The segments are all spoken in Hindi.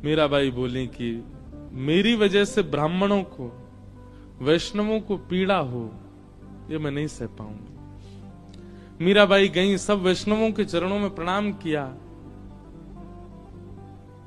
मीराबाई बोली कि मेरी वजह से ब्राह्मणों को, वैष्णवों को पीड़ा हो, ये मैं नहीं सह पाऊंगी। मीराबाई गई, सब वैष्णवों के चरणों में प्रणाम किया।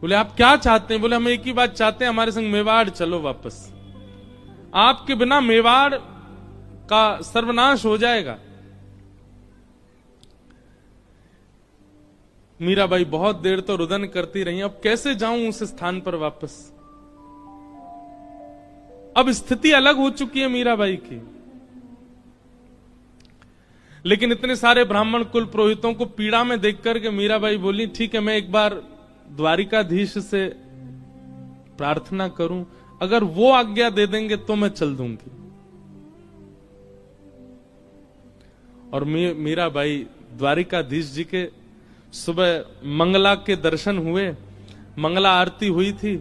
बोले आप क्या चाहते हैं? बोले हम एक ही बात चाहते हैं, हमारे संग मेवाड़ चलो वापस। आपके बिना मेवाड़ का सर्वनाश हो जाएगा। मीराबाई बहुत देर तो रुदन करती रही, अब कैसे जाऊं उस स्थान पर वापस। अब स्थिति अलग हो चुकी है मीराबाई की, लेकिन इतने सारे ब्राह्मण कुल पुरोहितों को पीड़ा में देख करके मीराबाई बोली ठीक है, मैं एक बार द्वारिकाधीश से प्रार्थना करूं, अगर वो आज्ञा दे देंगे तो मैं चल दूंगी। और मीराबाई द्वारिकाधीश जी के सुबह मंगला के दर्शन हुए, मंगला आरती हुई थी,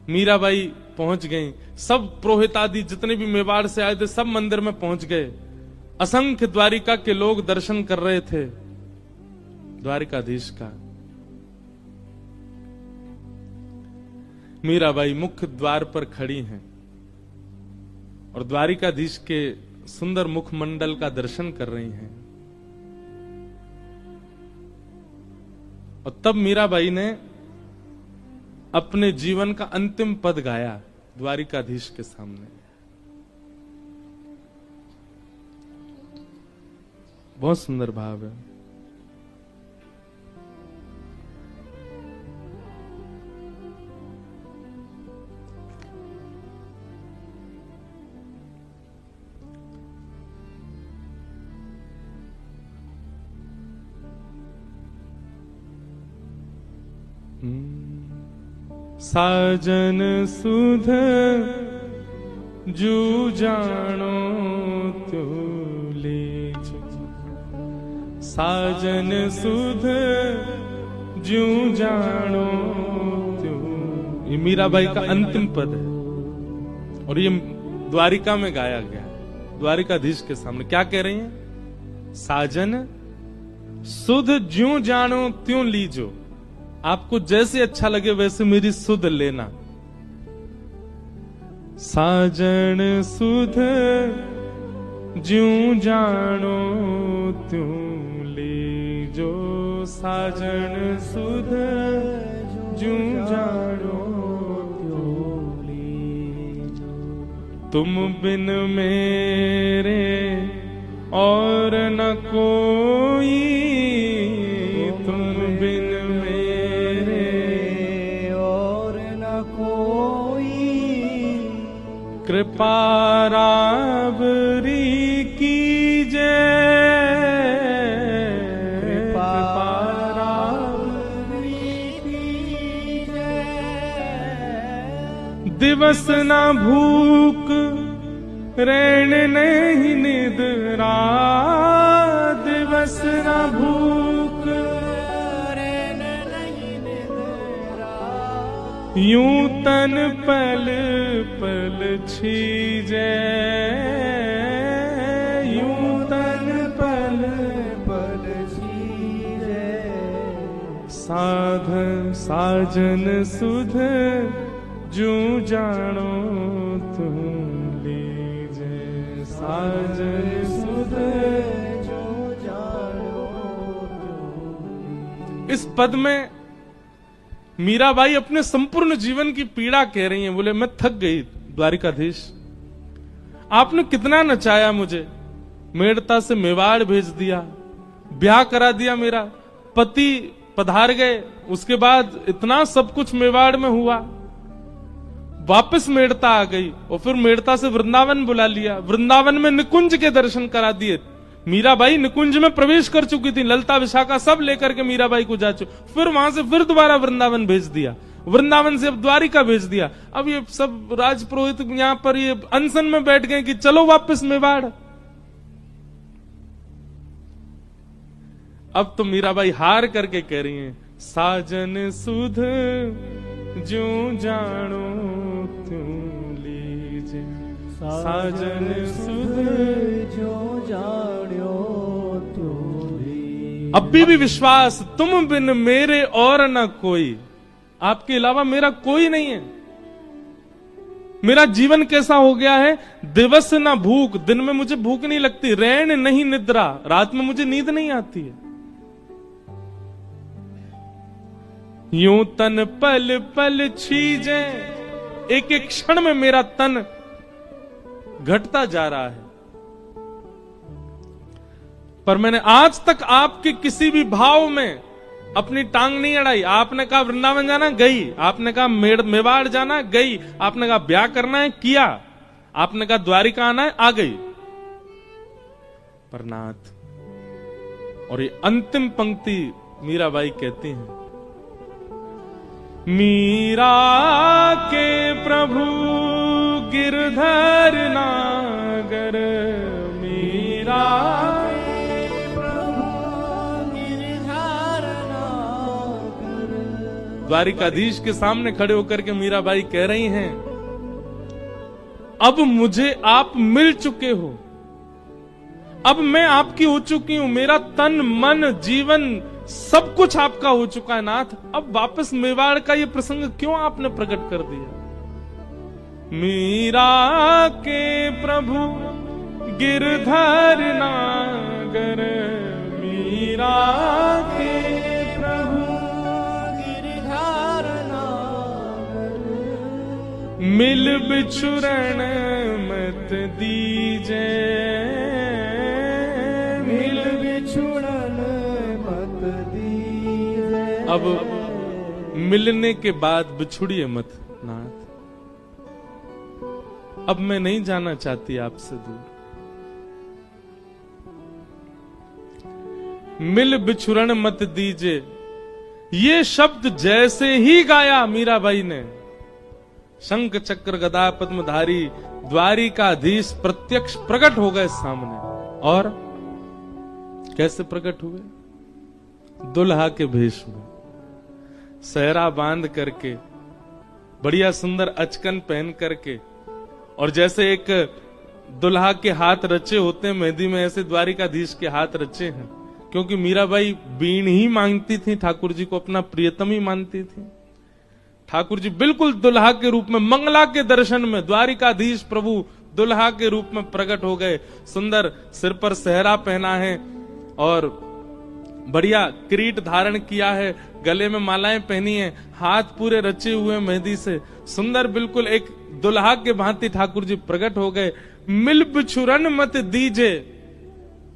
मीराबाई पहुंच गई। सब पुरोहित आदि जितने भी मेवाड़ से आए थे सब मंदिर में पहुंच गए। असंख्य द्वारिका के लोग दर्शन कर रहे थे द्वारिकाधीश का। मीराबाई मुख्य द्वार पर खड़ी हैं और द्वारिकाधीश के सुंदर मुखमंडल का दर्शन कर रही हैं। और तब मीराबाई ने अपने जीवन का अंतिम पद गाया द्वारिकाधीश के सामने। बहुत सुंदर भाव है। साजन सुध जू जानो त्यो लीजो, साजन सुध जू जानो त्यो। ये मीराबाई का अंतिम पद है और ये द्वारिका में गाया गया, द्वारिकाधीश के सामने। क्या कह रही हैं? साजन सुध ज्यों जानो त्यों लीजो, आपको जैसे अच्छा लगे वैसे मेरी सुध लेना। साजन सुध ज्यों जानो त्यों लीजो, साजन सुध ज्यों जानो त्यों लीजो। तुम बिन मेरे और न कोई, तुम बिन कृपा राबरी कीजे, कृपा राबरी कीजे। दिवस न भूख रैन नहीं निद्रा, दिवस न भूख रैन नहीं निद्रा। यूं तन पल पल छीजे, यूं तन पल पल छीजे। साधन साजन सुध जू जानो तुम लीजे, साजन सुध जू जानो तुम। इस पद में मीराबाई अपने संपूर्ण जीवन की पीड़ा कह रही हैं। बोले मैं थक गई द्वारिकाधीश, आपने कितना नचाया मुझे, मेड़ता से मेवाड़ भेज दिया, ब्याह करा दिया, मेरा पति पधार गए, उसके बाद इतना सब कुछ मेवाड़ में हुआ, वापस मेड़ता आ गई और फिर मेड़ता से वृंदावन बुला लिया, वृंदावन में निकुंज के दर्शन करा दिए। मीराबाई निकुंज में प्रवेश कर चुकी थी, ललता विशाखा सब लेकर के मीराबाई को जा चुकी, फिर वहां से फिर दोबारा वृंदावन भेज दिया, वृंदावन से अब द्वारिका भेज दिया। अब ये सब राजपुरोहित यहां पर ये अनशन में बैठ गए कि चलो वापस मेवाड़। अब तो मीराबाई हार करके कह रही हैं, साजन सुध ज्यों जानो त्यों लीजे, साजन सुध ज्यों जानो त्यों लीजे। अब भी विश्वास, तुम बिन मेरे और न कोई, आपके अलावा मेरा कोई नहीं है। मेरा जीवन कैसा हो गया है, दिवस ना भूख, दिन में मुझे भूख नहीं लगती, रैन नहीं निद्रा, रात में मुझे नींद नहीं आती है। यूं तन पल पल छीजे, एक एक क्षण में मेरा तन घटता जा रहा है। पर मैंने आज तक आपके किसी भी भाव में अपनी टांग नहीं अड़ाई। आपने कहा वृंदावन जाना, गई। आपने कहा मेवाड़ जाना, गई। आपने कहा ब्याह करना है, किया। आपने कहा द्वारिका आना है, आ गई। पर नाथ, और ये अंतिम पंक्ति मीराबाई कहती हैं, मीरा के प्रभु गिरधर नागर, मीरा द्वारिकाधीश के सामने खड़े होकर के मीराबाई कह रही हैं, अब मुझे आप मिल चुके हो, अब मैं आपकी हो चुकी हूं, मेरा तन मन जीवन सब कुछ आपका हो चुका है नाथ। अब वापस मेवाड़ का ये प्रसंग क्यों आपने प्रकट कर दिया। मीरा के प्रभु गिरधर नागर, मीरा के मिल बिछुरण मत दीजे, मिल बिछुरण मत दीजे। अब मिलने के बाद बिछुड़िए मत नाथ, अब मैं नहीं जाना चाहती आपसे दूर। मिल बिछुरण मत दीजे, ये शब्द जैसे ही गाया मीराबाई ने, शंख चक्र गदा पद्मधारी द्वारिकाधीश प्रत्यक्ष प्रकट हो गए सामने। और कैसे प्रकट हुए, दुल्हा के भेष में, सहरा बांध करके, बढ़िया सुंदर अचकन पहन करके, और जैसे एक दुल्हा के हाथ रचे होते हैं मेहंदी में, ऐसे द्वारिकाधीश के हाथ रचे हैं। क्योंकि मीराबाई बीन ही मांगती थी, ठाकुर जी को अपना प्रियतम ही मानती थी। ठाकुर जी बिल्कुल दुल्हा के रूप में, मंगला के दर्शन में द्वारिकाधीश प्रभु दुल्हा के रूप में प्रकट हो गए। सुंदर सिर पर सहरा पहना है और बढ़िया किरीट धारण किया है, गले में मालाएं पहनी है, हाथ पूरे रचे हुए मेहंदी से, सुंदर बिल्कुल एक दुल्हा के भांति ठाकुर जी प्रकट हो गए। मिल बिछुरन मत दीजे,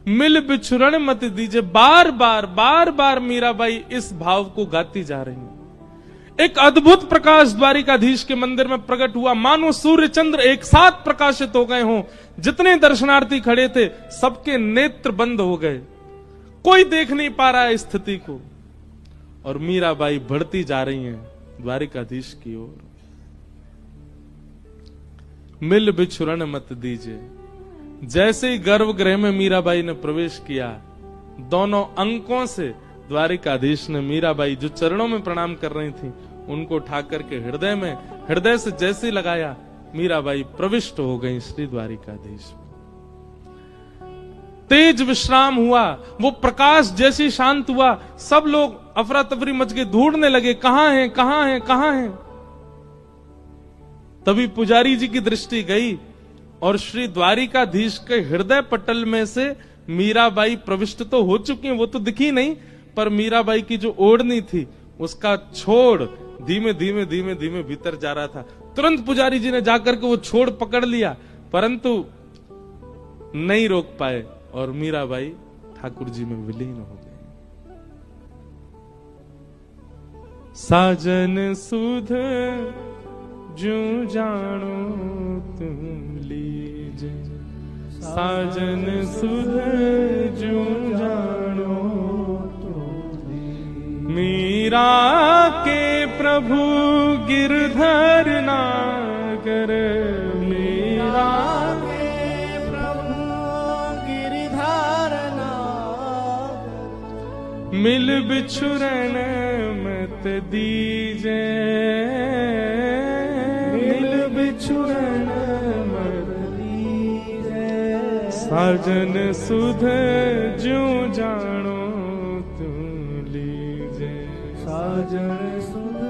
मिल बिछुरन मत दीजे, बार बार मीराबाई इस भाव को गाती जा रही है। एक अद्भुत प्रकाश द्वारिकाधीश के मंदिर में प्रकट हुआ, मानो सूर्य चंद्र एक साथ प्रकाशित हो गए हों। जितने दर्शनार्थी खड़े थे सबके नेत्र बंद हो गए, कोई देख नहीं पा रहा है स्थिति को। और मीराबाई बढ़ती जा रही हैं द्वारिकाधीश की ओर। मिल बिछुरन मत दीजिए। जैसे ही गर्भगृह में मीराबाई ने प्रवेश किया, दोनों अंकों से द्वारिकाधीश ने मीराबाई जो चरणों में प्रणाम कर रही थी उनको उठा करके हृदय से जैसे लगाया, मीराबाई प्रविष्ट हो गई श्री द्वारिकाधीश। तेज विश्राम हुआ, वो प्रकाश जैसे शांत हुआ, सब लोग अफरा तफरी मच के ढूंढने लगे, कहां हैं कहां हैं कहां हैं। तभी पुजारी जी की दृष्टि गई और श्री द्वारिकाधीश के हृदय पटल में से मीराबाई प्रविष्ट तो हो चुकी हैं, वो तो दिखी नहीं, पर मीराबाई की जो ओढ़नी थी उसका छोड़ धीमे धीमे भीतर जा रहा था। तुरंत पुजारी जी ने जाकर के वो छोड़ पकड़ लिया, परंतु नहीं रोक पाए और मीराबाई ठाकुर जी में विलीन हो गई। साजन सुध जो जानो तुम लीजे, साजन सुध जो जानो मीरा के प्रभु गिरधर नागर, मीरा के प्रभु गिरधर नागर, मिल बिछुरन मत दीजे, मिल बिछुरन मत दीजे, साजन सुध जो जानो साजन सुध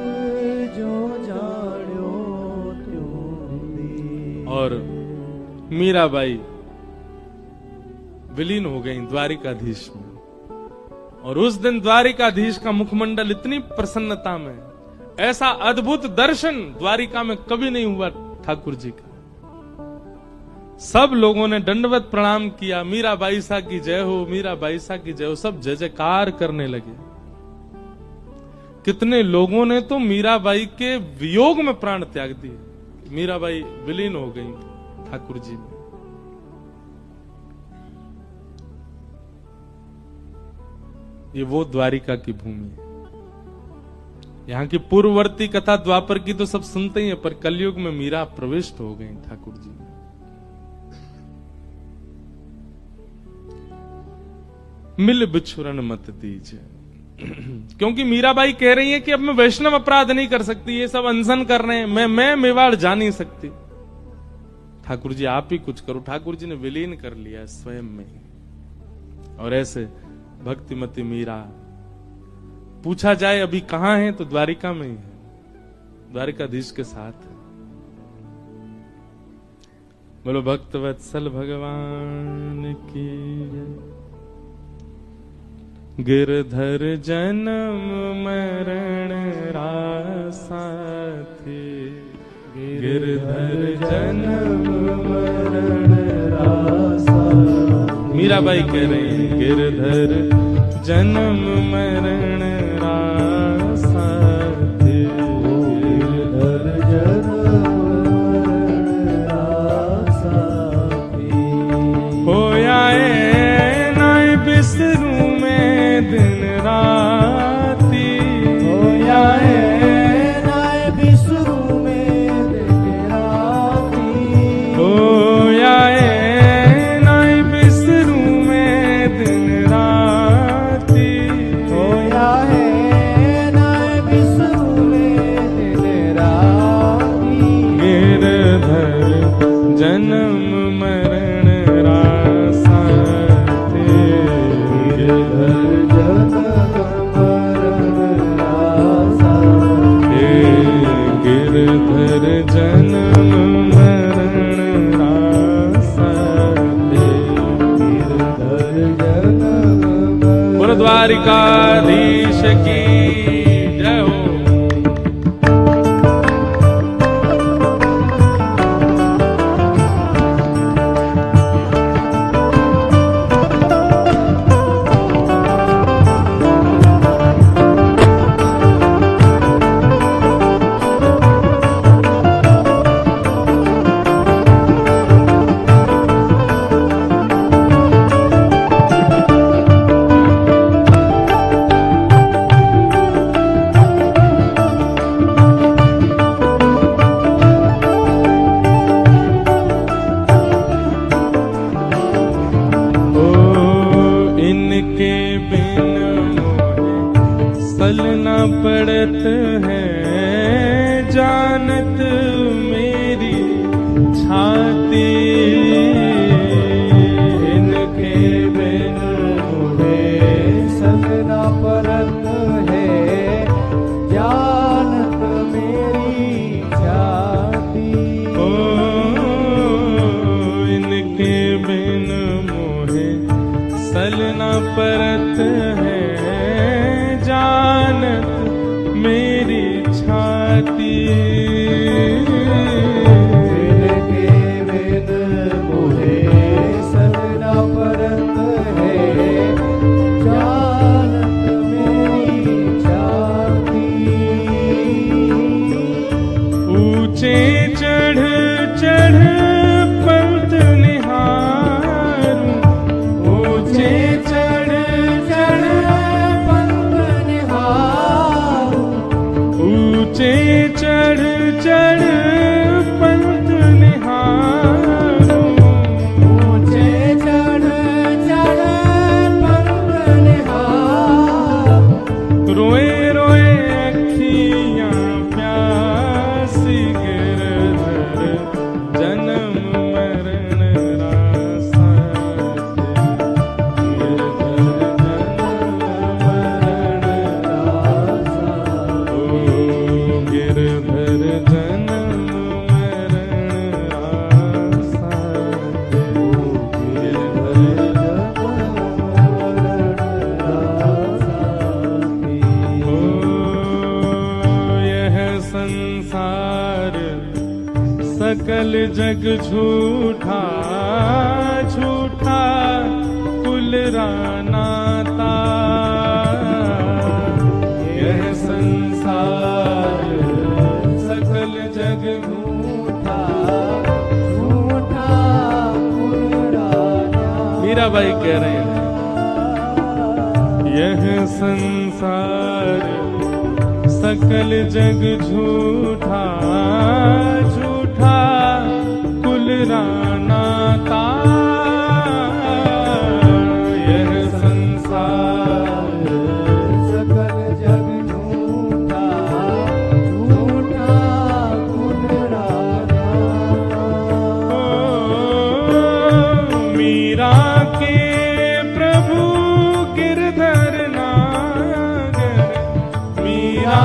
और मीराबाई विलीन हो गई द्वारिकाधीश में। और उस दिन द्वारिकाधीश का मुखमंडल इतनी प्रसन्नता में, ऐसा अद्भुत दर्शन द्वारिका में कभी नहीं हुआ ठाकुर जी का। सब लोगों ने दंडवत प्रणाम किया, मीराबाई सा की जय हो, मीराबाई सा की जय हो, सब जय जयकार करने लगे। कितने लोगों ने तो मीराबाई के वियोग में प्राण त्याग दिए। मीराबाई विलीन हो गई ठाकुर जी में। ये वो द्वारिका की भूमि है। यहाँ की पूर्ववर्ती कथा द्वापर की तो सब सुनते ही है, पर कलयुग में मीरा प्रविष्ट हो गई ठाकुर जी में। मिल बिछुरन मत दीजिए, क्योंकि मीराबाई कह रही है कि अब मैं वैष्णव अपराध नहीं कर सकती, ये सब अनशन कर रहे हैं, मैं मेवाड़ जा नहीं सकती। ठाकुर जी आप ही कुछ करो। ठाकुर जी ने विलीन कर लिया स्वयं में। और ऐसे भक्तिमती मीरा, पूछा जाए अभी कहां है तो द्वारिका में ही है, द्वारिकाधीश के साथ है। बोलो भक्तवत्सल भगवान की जय। गिरधर जन्म मरण रासा थे, गिरधर जन्म मरण रासा। मीराबाई कह रही है गिरधर जन्म मरण रासा थे, गिरधर जन्म मरण रासा थे। होया नाय बिसरू दिन राती, होया नाय बिसरू में दिन राती, होया नाय बिसरू में दिन राती, होया नाय बिसरू में दिन राती। गिरधर जन्म मरण रासा थे, गिरधर गिरधर जन्म मरण रासा थे, गिरधर जन्म। बोलो द्वारिकाधीश की जय हो। पड़त है जानत मेरी छाती, इनके बिन मुझे सजना पड़त है जानत मेरी छाती। ओ इनके बिन मुझे सलना पड़त है जानत मेरी छाती, इनके बिन मुझे सलना पड़त है जानत मेरी छाती। ऊंचे चढ़ चढ़ पंथ निहारूं, ऊंचे चढ़ चढ़ ऊंचे चढ़ चढ़ पंथ निहारूं, ऊंचे चढ़ चढ़ पंथ निहारूं। रोए रोए अखियां प्यासी, गिरधर जन्म मरण रासा थे, गिरधर जन्म मरण रासा। गिरधर जन्म सकल जग झूठा झूठा कुल रानाता, यह संसार सकल जग झूठा झूठा कुल रानाता। मीराबाई कह रहे हैं यह संसार सकल जग झूठा झूठा कुल रानाता, यह संसार सकल जग झूठा झूठा कुल रानाता। मीरा के प्रभु गिरधर नागर, मीरा